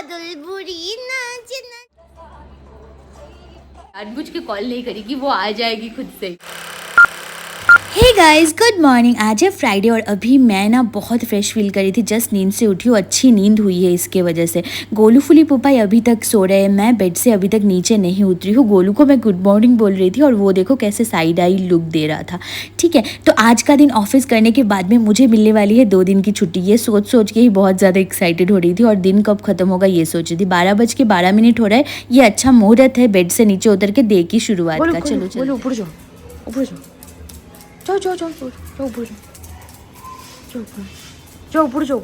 गादुल बुरी नाच नाच। जानबूझ के कॉल नहीं करेगी, वो आ जाएगी खुद से। Hey guys, good morning. आज है फ्राइडे और अभी मैं ना बहुत फ्रेश फील करी थी। जस्ट नींद से उठी हूँ, अच्छी नींद हुई है इसके वजह से। गोलू फुली पुपाई अभी तक सो रहे हैं, मैं बेड से अभी तक नीचे नहीं उतरी हूँ। गोलू को मैं गुड मॉर्निंग बोल रही थी और वो देखो कैसे साइड आई लुक दे रहा था। ठीक है, तो आज का दिन ऑफिस करने के बाद में मुझे मिलने वाली है 2 दिन की छुट्टी। ये सोच सोच के ही बहुत ज़्यादा एक्साइटेड हो रही थी और दिन कब खत्म होगा ये सोच रही थी। 12:12 हो रहा है, ये अच्छा मुहूर्त है बेड से नीचे उतर के डे की शुरुआत का। चलो चलो ऊपर जाओ, ऊपर जाओ, जाओ ऊपर जाओ।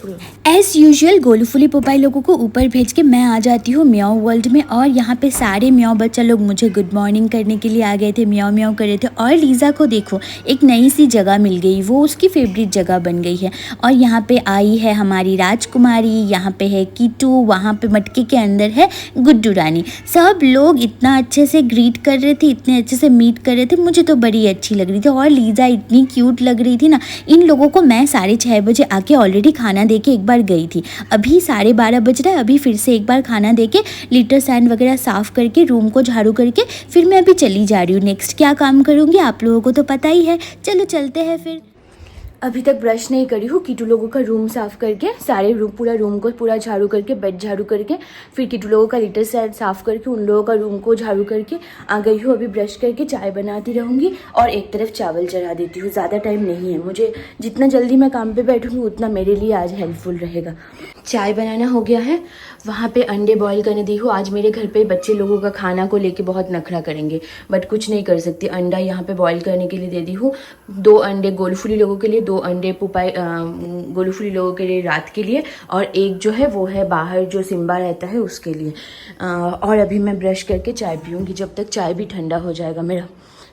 एज यूजुअल गोलू फुली पुपाई लोगों को ऊपर भेज के मैं आ जाती हूँ म्याओ वर्ल्ड में। और यहाँ पे सारे म्याओ बच्चा लोग मुझे गुड मॉर्निंग करने के लिए आ गए थे, म्याओ म्याओ कर रहे थे। और लीज़ा को देखो एक नई सी जगह मिल गई, वो उसकी फेवरेट जगह बन गई है। और यहाँ पे आई है हमारी राजकुमारी, यहाँ पे है कीटू, वहाँ पे मटके के अंदर है गुड्डू रानी। सब लोग इतना अच्छे से ग्रीट कर रहे थे, इतने अच्छे से मीट कर रहे थे, मुझे तो बड़ी अच्छी लग रही थी। और लीज़ा इतनी क्यूट लग रही थी ना। इन लोगों को मैं 6:30 बजे आके ऑलरेडी खाना दे के एक बार गई थी। अभी 12:30 बज रहा है, अभी फिर से एक बार खाना दे के लिटर सैंड वगैरह साफ़ करके रूम को झाड़ू करके फिर मैं अभी चली जा रही हूँ। नेक्स्ट क्या काम करूँगी आप लोगों को तो पता ही है। चलो चलते हैं फिर। अभी तक ब्रश नहीं करी हूँ। कीटू लोगों का रूम साफ करके सारे पूरा रूम को पूरा झाड़ू करके बेड झाड़ू करके फिर कीटू लोगों का लिटर सेट साफ करके उन लोगों का रूम को झाड़ू करके आ गई हूँ। अभी ब्रश करके चाय बनाती रहूँगी और एक तरफ चावल चढ़ा देती हूँ। ज़्यादा टाइम नहीं है मुझे, जितना जल्दी मैं काम पे बैठूँगी उतना मेरे लिए आज हेल्पफुल रहेगा। चाय बनाना हो गया है, वहाँ पे अंडे बॉईल करने दी हूँ। आज मेरे घर पे बच्चे लोगों का खाना को लेके बहुत नखरा करेंगे बट कुछ नहीं कर सकती। अंडा यहाँ पे बॉईल करने के लिए दे दी हूँ। 2 अंडे गोलूफुली लोगों के लिए, 2 अंडे पुपाई गोलूफुली लोगों के लिए रात के लिए, और एक जो है वो है बाहर जो सिम्बा रहता है उसके लिए। और अभी मैं ब्रश करके चाय पीऊँगी। जब तक चाय भी ठंडा हो जाएगा मेरा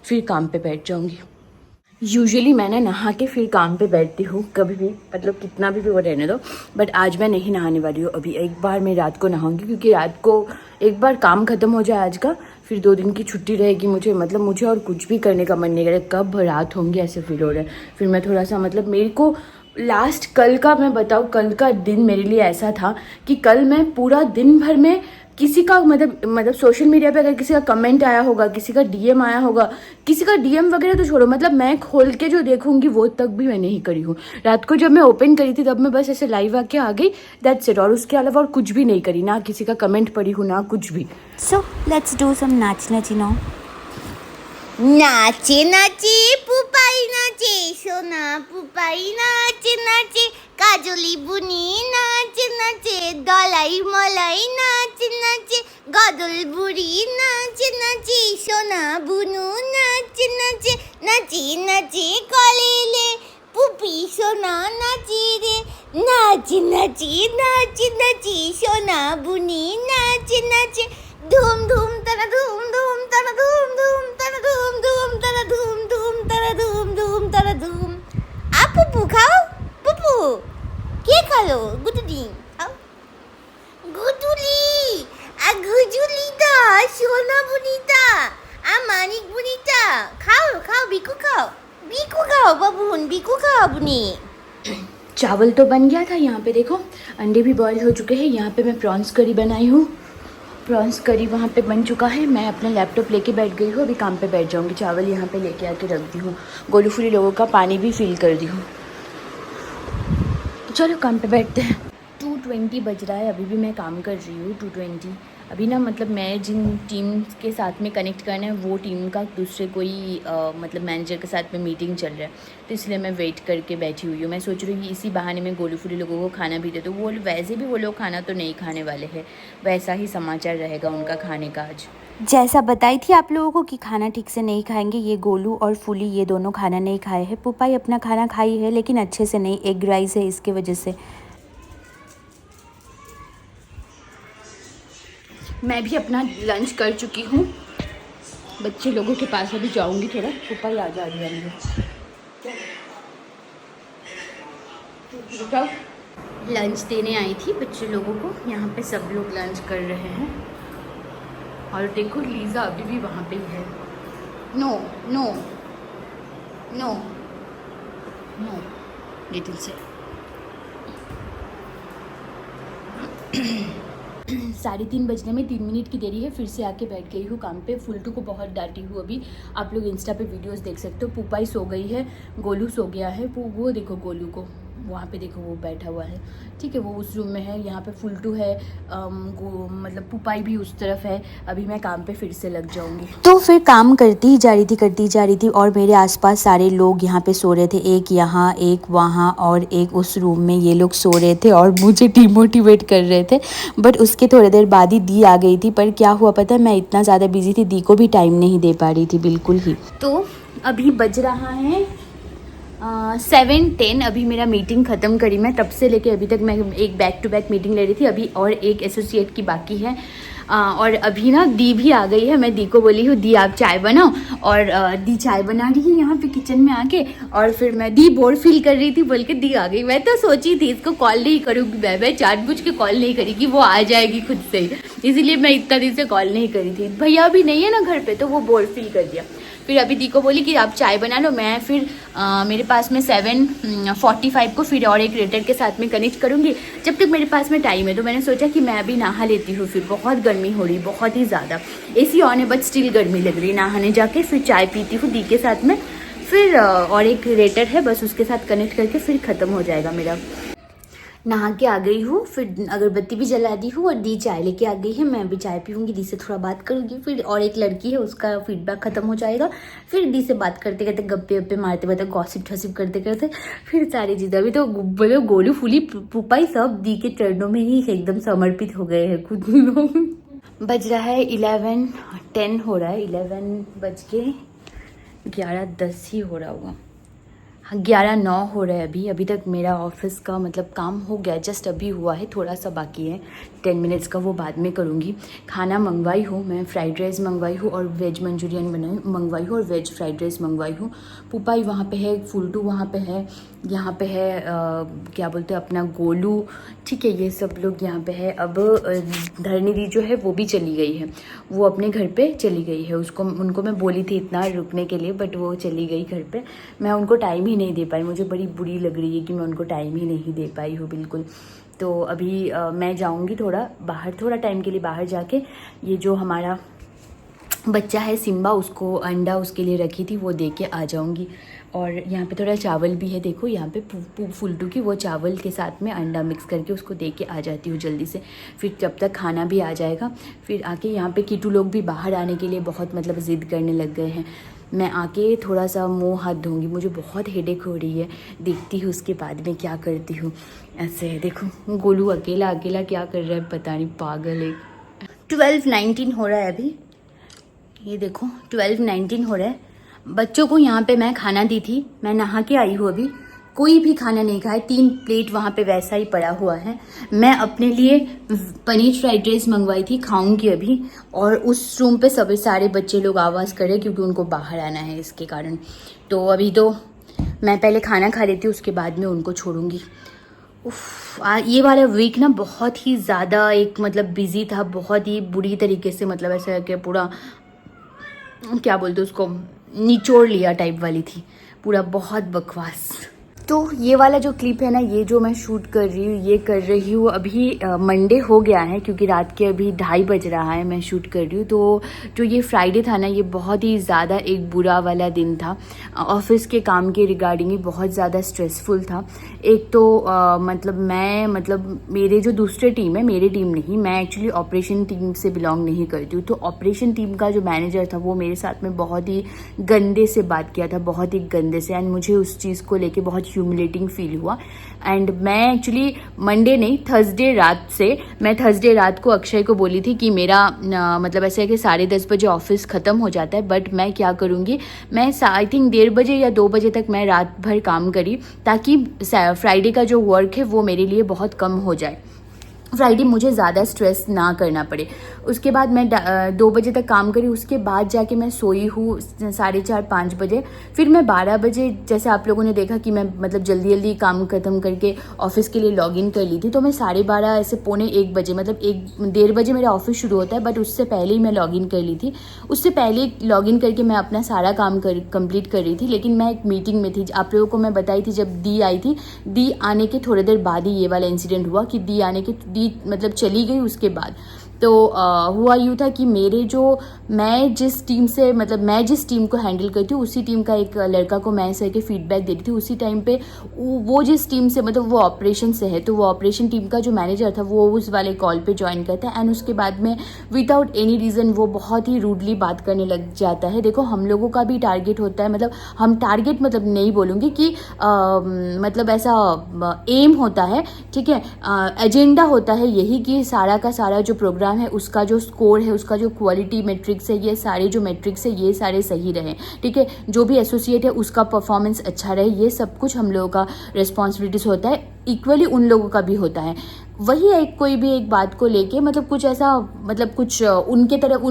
फिर काम पे बैठ जाऊँगी। यूजुअली मैं नहा के फिर काम पे बैठती हूँ, कभी भी मतलब कितना भी वो रहने दो। बट आज मैं नहीं नहाने वाली हूँ। अभी एक बार मैं रात को नहाऊंगी क्योंकि रात को एक बार काम खत्म हो जाए आज का, फिर 2 दिन की छुट्टी रहेगी। मुझे और कुछ भी करने का मन नहीं करेगा। कब रात होंगी ऐसे फील हो रहा है। फिर मैं थोड़ा सा मेरे को लास्ट कल का मैं बताऊँ, कल का दिन मेरे लिए ऐसा था कि कल मैं पूरा दिन भर में किसी का मतलब सोशल मीडिया पे अगर किसी का कमेंट आया होगा, किसी का डीएम आया होगा, किसी का डीएम वगैरह तो छोड़ो, मतलब मैं खोल के जो देखूंगी वो तक भी मैं नहीं करी हूँ। रात को जब मैं ओपन करी थी तब मैं बस ऐसे लाइव आके आ गई, दैट्स इट। और उसके अलावा और कुछ भी नहीं करी, ना किसी का कमेंट पढ़ी हूँ ना कुछ भी। सो लेट्स डू सम नाचना चिनो। नाचे नाचे पुपाई नाचे, सोना पुपाई नाचे नाचे, काजली बुनी नाचे नाचे, दलाई मलाई नाचे नाचे, गादुल बुरी नाचे नाचे, सोना बुनू नाचे नाचे, नाची नाची कलेले पुपी सोना नाची रे, नाची नाची नाची नाची, सोना बुनी नाचे नाचे, धूम धूम तना धूम धूम तना धूम धूम तना धूम धूम तना धूम धूम तना धूम धूम तना धूम। आ पुप्पू खाओ, पुप्पू के खालो गुडुली खाओ, गुडुली आ गुजुलिता सोना बुनीता आ मानिक बुनीता खाओ खाओ, बिकू खाओ बबून, बिकू खाओ बुनी। चावल तो बन गया था, यहाँ पे देखो अंडे भी बॉईल हो चुके हैं। यहाँ पे मैं प्रॉन्स करी बनाई हूँ, प्रॉन्स करी वहाँ पे बन चुका है। मैं अपना लैपटॉप लेके बैठ गई हूँ, अभी काम पे बैठ जाऊँगी। चावल यहाँ पे लेके आके रख दी हूँ, गोलूफुली लोगों का पानी भी फिल कर दी हूँ। तो चलो काम पे बैठते हैं। 2:20 बज रहा है, अभी भी मैं काम कर रही हूँ। 2:20 अभी ना मतलब मैं जिन टीम के साथ में कनेक्ट करना है वो टीम का दूसरे कोई मतलब मैनेजर के साथ में मीटिंग चल रहा है, तो इसलिए मैं वेट करके बैठी हुई हूँ। मैं सोच रही हूँ कि इसी बहाने में गोलूफुली लोगों को खाना भी दे दो। वो वैसे भी वो लोग खाना तो नहीं खाने वाले हैं, वैसा ही समाचार रहेगा उनका खाने का आज। जैसा बताई थी आप लोगों को कि खाना ठीक से नहीं खाएंगे। ये गोलू और फुली ये दोनों खाना नहीं खाए हैं। पुपाई अपना खाना खाई है लेकिन अच्छे से नहीं, एग राइस है इसके वजह से। मैं भी अपना लंच कर चुकी हूँ, बच्चे लोगों के पास अभी जाऊँगी थोड़ा। पुपाई आ जा रही है मुझे, लंच देने आई थी बच्चे लोगों को। यहाँ पे सब लोग लंच कर रहे हैं और देखो लीज़ा अभी भी वहाँ पे ही है। No no no no little से 3:30 बजने में 3 मिनट की देरी है, फिर से आके बैठ गई हूँ काम पे। फुलटू को बहुत डांटी हूँ अभी, आप लोग इंस्टा पे वीडियोस देख सकते हो। पुपाई सो गई है, गोलू सो गया है। वो देखो गोलू को, वहाँ पे देखो वो बैठा हुआ है, ठीक है, वो उस रूम में है। यहाँ पे फुलटू है, मतलब पुपाई भी उस तरफ है। अभी मैं काम पे फिर से लग जाऊँगी। तो फिर काम करती जा रही थी और मेरे आसपास सारे लोग यहाँ पे सो रहे थे, एक यहाँ एक वहाँ और एक उस रूम में। ये लोग सो रहे थे और मुझे डिमोटिवेट कर रहे थे। बट उसके थोड़ी देर बाद ही दी आ गई थी, पर क्या हुआ पता है, मैं इतना ज़्यादा बिजी थी, दी को भी टाइम नहीं दे पा रही थी बिल्कुल ही। तो अभी बज रहा है 7:10। अभी मेरा मीटिंग ख़त्म करी मैं, तब से लेके अभी तक मैं एक बैक टू बैक मीटिंग ले रही थी। अभी और एक एसोसिएट की बाकी है। और अभी ना दी भी आ गई है। मैं दी को बोली हूँ, दी आप चाय बनाओ, और दी चाय बना रही है यहाँ पे किचन में आके। और फिर मैं दी बोर फील कर रही थी बोल के दी आ गई। मैं तो सोची थी इसको कॉल नहीं करूँगी, मैं जानबूझ के कॉल नहीं करेगी, वो आ जाएगी खुद से ही, इसीलिए मैं इतना दिन से कॉल नहीं करी थी। भैया भी नहीं है ना घर पे, तो वो बोर फील कर दिया। फिर अभी दी को बोली कि आप चाय बना लो। मैं फिर मेरे पास में 7:45 को फिर और एक रेटर के साथ में कनेक्ट करूँगी, जब तक मेरे पास में टाइम है। तो मैंने सोचा कि मैं अभी नहा लेती हूँ, फिर बहुत गर्मी हो रही, बहुत ही ज़्यादा। एसी ऑन है बट स्टिल गर्मी लग रही। नहाने जाके फिर चाय पीती हूँ दी के साथ में, फिर और एक रेटर है बस उसके साथ कनेक्ट करके फिर ख़त्म हो जाएगा मेरा। नहा के आ गई हूँ, फिर अगरबत्ती भी जला दी हूँ और दी चाय लेके आ गई है। मैं भी चाय पीऊँगी, दी से थोड़ा बात करूँगी, फिर और एक लड़की है उसका फीडबैक ख़त्म हो जाएगा। फिर दी से बात करते करते, गप्पे वप्पे मारते मारते, गॉसिप ठसिप करते करते फिर सारी चीज़ें। अभी तो बोलो गोलू फूली पुपाई सब दी के चरणों में ही एकदम समर्पित हो गए हैं खुद लोग। बज रहा है 11:10 हो रहा है, 11:11:10 ही हो रहा होगा। हाँ 11:09 हो रहा है अभी तक मेरा ऑफिस का मतलब काम हो गया, जस्ट अभी हुआ है, थोड़ा सा बाकी है 10 मिनट्स का, वो बाद में करूँगी। खाना मंगवाई हूँ मैं, फ्राइड राइस मंगवाई हूँ और वेज मंचूरियन मंगवाई हूँ और वेज फ्राइड राइस मंगवाई हूँ। पुपाई वहाँ पे है, फुलटू वहाँ पे है, यहाँ पे है क्या बोलते हैं अपना गोलू, ठीक है, ये सब लोग यहाँ पे है। अब धरनी दी जो है वो भी चली गई है, वो अपने घर पे चली गई है। उनको मैं बोली थी इतना रुकने के लिए, बट वो चली गई घर पे। मैं उनको टाइम ही नहीं दे पाई, मुझे बड़ी बुरी लग रही है कि मैं उनको टाइम ही नहीं दे पाई हूँ बिल्कुल। तो अभी मैं जाऊँगी थोड़ा बाहर, थोड़ा टाइम के लिए बाहर जाके, ये जो हमारा बच्चा है सिम्बा, उसको अंडा उसके लिए रखी थी वो दे के आ जाऊँगी। और यहाँ पे थोड़ा चावल भी है, देखो यहाँ पे फुलटू की, वो चावल के साथ में अंडा मिक्स करके उसको दे के आ जाती हूँ जल्दी से। फिर जब तक खाना भी आ जाएगा, फिर आके यहाँ पे कीटू लोग भी बाहर आने के लिए बहुत मतलब ज़िद करने लग गए हैं। मैं आके थोड़ा सा मुँह हाथ धोऊंगी, मुझे बहुत हेडेक हो रही है, देखती हूँ उसके बाद में क्या करती हूँ। ऐसे है, देखो गोलू अकेला अकेला क्या कर रहा है पता नहीं, पागल है। 12:19 हो रहा है अभी, ये देखो 12:19 हो रहा है। बच्चों को यहाँ पे मैं खाना दी थी, मैं नहा के आई हूँ अभी, कोई भी खाना नहीं खाया, 3 प्लेट वहाँ पे वैसा ही पड़ा हुआ है। मैं अपने लिए पनीर फ्राइड राइस मंगवाई थी, खाऊंगी अभी। और उस रूम पे सभी सारे बच्चे लोग आवाज़ कर रहे क्योंकि उनको बाहर आना है इसके कारण। तो अभी तो मैं पहले खाना खा लेती हूँ, उसके बाद में उनको छोड़ूंगी। ये वाला वीक ना बहुत ही ज़्यादा एक मतलब बिजी था, बहुत ही बुरी तरीके से, मतलब ऐसा कि पूरा क्या बोलते उसको, निचोड़ लिया टाइप वाली थी पूरा, बहुत बकवास। तो ये वाला जो क्लिप है ना, ये जो मैं शूट कर रही हूँ अभी मंडे हो गया है, क्योंकि रात के अभी 2:30 बज रहा है, मैं शूट कर रही हूँ। तो जो ये फ्राइडे था ना, ये बहुत ही ज़्यादा एक बुरा वाला दिन था। ऑफिस के काम के रिगार्डिंग ही बहुत ज़्यादा स्ट्रेसफुल था। एक तो मतलब मेरे जो दूसरे टीम है, मेरी टीम नहीं, मैं एक्चुअली ऑपरेशन टीम से बिलोंग नहीं करती हूँ। तो ऑपरेशन टीम का जो मैनेजर था वो मेरे साथ में बहुत ही गंदे से बात किया था, बहुत ही गंदे से, एंड मुझे उस चीज़ को लेके बहुत ह्यूमिलेटिंग फील हुआ। एंड मैं एक्चुअली मंडे नहीं, थर्सडे रात को अक्षय को बोली थी कि मेरा मतलब ऐसा है कि 10:30 बजे ऑफिस ख़त्म हो जाता है, बट मैं क्या करूँगी, मैं आई थिंक 1:30 बजे या 2 बजे तक मैं रात भर काम करी, ताकि फ्राइडे का जो वर्क है वो मेरे लिए बहुत कम हो जाए, फ्राइडे मुझे ज़्यादा स्ट्रेस ना करना पड़े। उसके बाद मैं 2 बजे तक काम करी, उसके बाद जाके मैं सोई हूँ 4:30-5 बजे। फिर मैं 12 बजे, जैसे आप लोगों ने देखा कि मैं मतलब जल्दी जल्दी काम ख़त्म करके ऑफिस के लिए लॉगिन कर ली थी, तो मैं 12:30 ऐसे 1:45 बजे, मतलब 1-1:30 बजे मेरा ऑफिस शुरू होता है, बट उससे पहले ही मैं लॉगिन कर ली थी। उससे पहले लॉगिन करके मैं अपना सारा काम कंप्लीट कर रही थी, लेकिन मैं एक मीटिंग में थी। आप लोगों को मैं बताई थी जब दी आई थी, दी आने के थोड़ी देर बाद ही ये वाला इंसिडेंट हुआ कि दी मतलब चली गई उसके बाद। तो हुआ यूँ था कि मैं जिस टीम से मतलब मैं जिस टीम को हैंडल करती हूँ उसी टीम का एक लड़का को मैं ऐसे के फीडबैक देती थी उसी टाइम पे। वो जिस टीम से मतलब वो ऑपरेशन से है, तो वो ऑपरेशन टीम का जो मैनेजर था वो उस वाले कॉल पे ज्वाइन करता है एंड उसके बाद में विदाउट एनी रीज़न वो बहुत ही रूडली बात करने लग जाता है। देखो हम लोगों का भी टारगेट होता है, मतलब हम टारगेट मतलब नहीं बोलूँगी कि मतलब ऐसा एम होता है, ठीक है, एजेंडा होता है यही कि सारा का सारा जो प्रोग्राम है उसका जो स्कोर है, उसका जो क्वालिटी मैट्रिक्स है, ये सारे जो मैट्रिक्स है ये सारे सही रहे, ठीक है, जो भी एसोसिएट है उसका परफॉर्मेंस अच्छा रहे, ये सब कुछ हम लोगों का रिस्पॉन्सिबिलिटीज होता है, इक्वली उन लोगों का भी होता है। वही एक कोई भी एक बात को लेके मतलब कुछ ऐसा मतलब कुछ उनके तरफ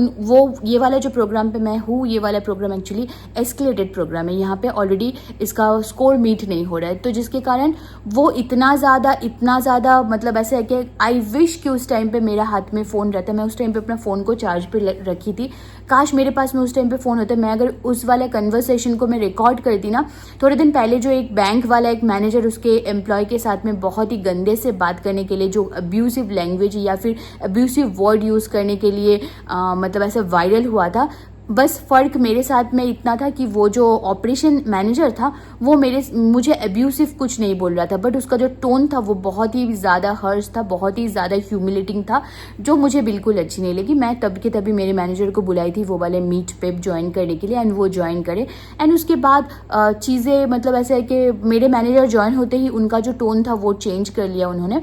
ये वाला जो प्रोग्राम पे मैं हूँ, ये वाला प्रोग्राम एक्चुअली एस्केलेटेड प्रोग्राम है, यहाँ पे ऑलरेडी इसका स्कोर मीट नहीं हो रहा है, तो जिसके कारण वो इतना ज़्यादा मतलब ऐसे है कि आई विश कि उस टाइम पे मेरा हाथ में फ़ोन रहता। मैं उस टाइम पे अपना फ़ोन को चार्ज पे रखी थी, काश मेरे पास में उस टाइम पे फ़ोन होता। मैं अगर उस वाले कन्वर्सेशन को मैं रिकॉर्ड करती ना, थोड़े दिन पहले जो एक बैंक वाला एक मैनेजर उसके एम्प्लॉय के साथ में बहुत ही गंदे से बात करने के लिए जो अब्यूसिव लैंग्वेज या फिर अब्यूसिव वर्ड यूज़ करने के लिए मतलब ऐसे वायरल हुआ था, बस फ़र्क मेरे साथ में इतना था कि वो जो ऑपरेशन मैनेजर था वो मुझे अब्यूसिव कुछ नहीं बोल रहा था, बट उसका जो टोन था वो बहुत ही ज़्यादा हर्ष था, बहुत ही ज़्यादा ह्यूमिलेटिंग था, जो मुझे बिल्कुल अच्छी नहीं लगी। मैं तब के तभी मेरे मैनेजर को बुलाई थी वो वाले मीट पे ज्वाइन करने के लिए एंड वो ज्वाइन करे एंड उसके बाद चीज़ें मतलब ऐसे है कि मेरे मैनेजर ज्वाइन होते ही उनका जो टोन था वो चेंज कर लिया उन्होंने,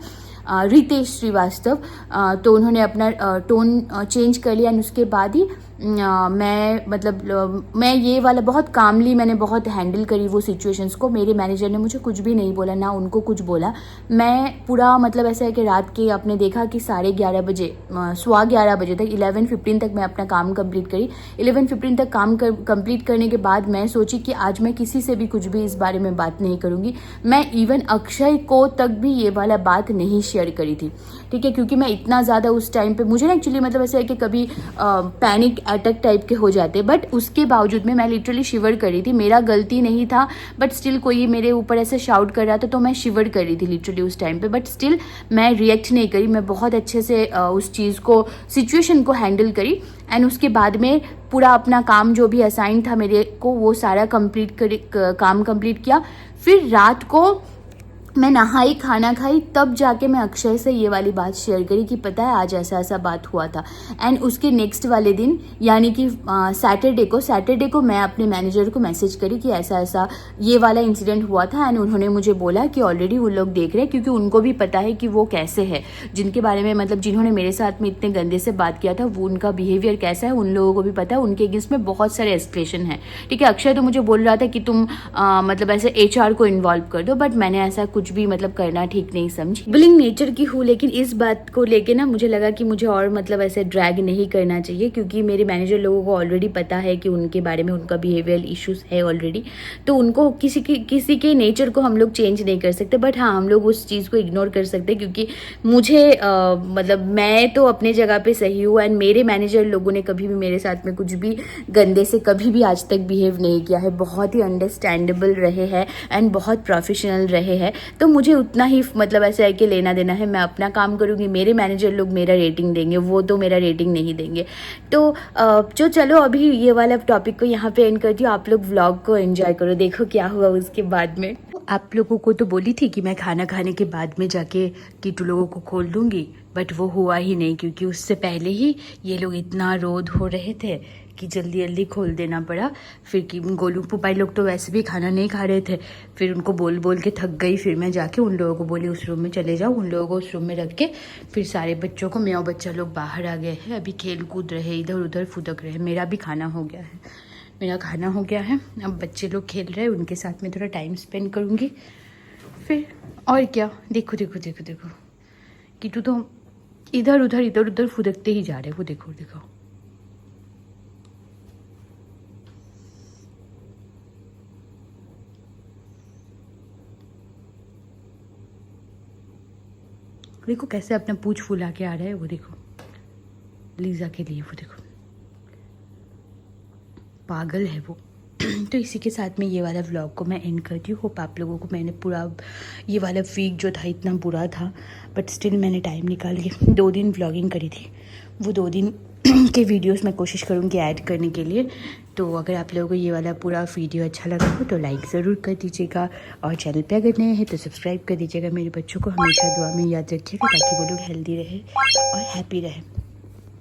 रितेश श्रीवास्तव, तो उन्होंने अपना टोन चेंज कर लिया एंड उसके बाद ही मैं ये वाला बहुत कामली मैंने बहुत हैंडल करी वो सिचुएशंस को। मेरे मैनेजर ने मुझे कुछ भी नहीं बोला, ना उनको कुछ बोला। मैं पूरा मतलब ऐसा है कि रात के आपने देखा कि 11:30 बजे 11:15 बजे तक 11:15 तक मैं अपना काम कंप्लीट करी। 11:15 तक काम कंप्लीट करने के बाद मैं सोची कि आज मैं किसी से भी कुछ भी इस बारे में बात नहीं करूँगी। मैं इवन अक्षय को तक भी ये वाला बात नहीं शेयर करी थी, ठीक है, क्योंकि मैं इतना ज़्यादा उस टाइम पे मुझे ना एक्चुअली मतलब ऐसा है कि कभी पैनिक अटैक टाइप के हो जाते, बट उसके बावजूद में मैं लिटरली शिवर कर रही थी। मेरा गलती नहीं था, बट स्टिल कोई मेरे ऊपर ऐसे शाउट कर रहा था तो मैं शिवर कर रही थी लिटरली उस टाइम पे, बट स्टिल मैं रिएक्ट नहीं करी। मैं बहुत अच्छे से उस चीज़ को सिचुएशन को हैंडल करी एंड उसके बाद में पूरा अपना काम जो भी असाइन था मेरे को वो सारा काम कंप्लीट किया। फिर रात को मैं नहाई, खाना खाई, तब जाके मैं अक्षय से ये वाली बात शेयर करी कि पता है आज ऐसा ऐसा बात हुआ था। एंड उसके नेक्स्ट वाले दिन यानी कि सैटरडे को मैं अपने मैनेजर को मैसेज करी कि ऐसा ऐसा ये वाला इंसिडेंट हुआ था एंड उन्होंने मुझे बोला कि ऑलरेडी वो लोग देख रहे हैं, क्योंकि उनको भी पता है कि वो कैसे है, जिनके बारे में मतलब जिन्होंने मेरे साथ में इतने गंदे से बात किया था वो उनका बिहेवियर कैसा है उन लोगों को भी पता है, उनके अगेंस्ट में बहुत सारे एस्केलेशन है, ठीक है। अक्षय तो मुझे बोल रहा था कि तुम मतलब ऐसे HR को इन्वॉल्व कर दो, बट मैंने ऐसा कुछ भी मतलब करना ठीक नहीं समझी। बुलिंग नेचर की हूँ, लेकिन इस बात को लेके ना मुझे लगा कि मुझे और मतलब ऐसे ड्रैग नहीं करना चाहिए, क्योंकि मेरे मैनेजर लोगों को ऑलरेडी पता है कि उनके बारे में उनका बिहेवियर इश्यूज है ऑलरेडी, तो उनको किसी के नेचर को हम लोग चेंज नहीं कर सकते, बट हाँ हम लोग उस चीज़ को इग्नोर कर सकते, क्योंकि मुझे मतलब मैं तो अपने जगह पे सही हूँ एंड मेरे मैनेजर लोगों ने कभी भी मेरे साथ में कुछ भी गंदे से कभी भी आज तक बिहेव नहीं किया है, बहुत ही अंडरस्टैंडेबल रहे हैं एंड बहुत प्रोफेशनल रहे हैं। तो मुझे उतना ही मतलब ऐसा है कि लेना देना है, मैं अपना काम करूँगी, मेरे मैनेजर लोग मेरा रेटिंग देंगे, वो तो मेरा रेटिंग नहीं देंगे। तो चलो अभी ये वाला टॉपिक को यहाँ पे एंड करती हूँ, आप लोग व्लॉग को एंजॉय करो, देखो क्या हुआ उसके बाद में। आप लोगों को तो बोली थी कि मैं खाना खाने के बाद में जाके कीटू लोगों को खोल दूँगी, बट वो हुआ ही नहीं, क्योंकि उससे पहले ही ये लोग इतना रोध हो रहे थे कि जल्दी जल्दी खोल देना पड़ा। फिर कि गोलू पुपाई लोग तो वैसे भी खाना नहीं खा रहे थे, फिर उनको बोल बोल के थक गई, फिर मैं जाके उन लोगों को बोली उस रूम में चले जाओ, उन लोगों को उस रूम में रख के फिर सारे बच्चों को म्याऊ बच्चा लोग बाहर आ गए हैं, अभी खेल कूद रहे, इधर उधर फुदक रहे। मेरा भी खाना हो गया है, मेरा खाना हो गया है, अब बच्चे लोग खेल रहे हैं, उनके साथ में थोड़ा टाइम स्पेंड करूँगी फिर, और क्या। देखो देखो देखो देखो कीटू तो इधर उधर फुदकते ही जा रहे, वो देखो देखो। देखो कैसे अपना पूंछ फुला के आ रहा है, वो देखो लीजा के लिए, वो देखो पागल है वो। तो इसी के साथ में ये वाला व्लॉग को मैं एंड करती हूँ। होप आप लोगों को मैंने पूरा ये वाला वीक जो था इतना बुरा था, बट स्टिल मैंने टाइम निकाल के 2 दिन व्लॉगिंग करी थी। वो 2 दिन के वीडियोस मैं कोशिश करूँगी ऐड करने के लिए। तो अगर आप लोगों को ये वाला पूरा वीडियो अच्छा लगा हो तो लाइक ज़रूर कर दीजिएगा, और चैनल पे अगर नए हैं तो सब्सक्राइब कर दीजिएगा। मेरे बच्चों को हमेशा दुआ में याद रखिएगा ताकि वो लोग हेल्दी रहे और हैप्पी रहे।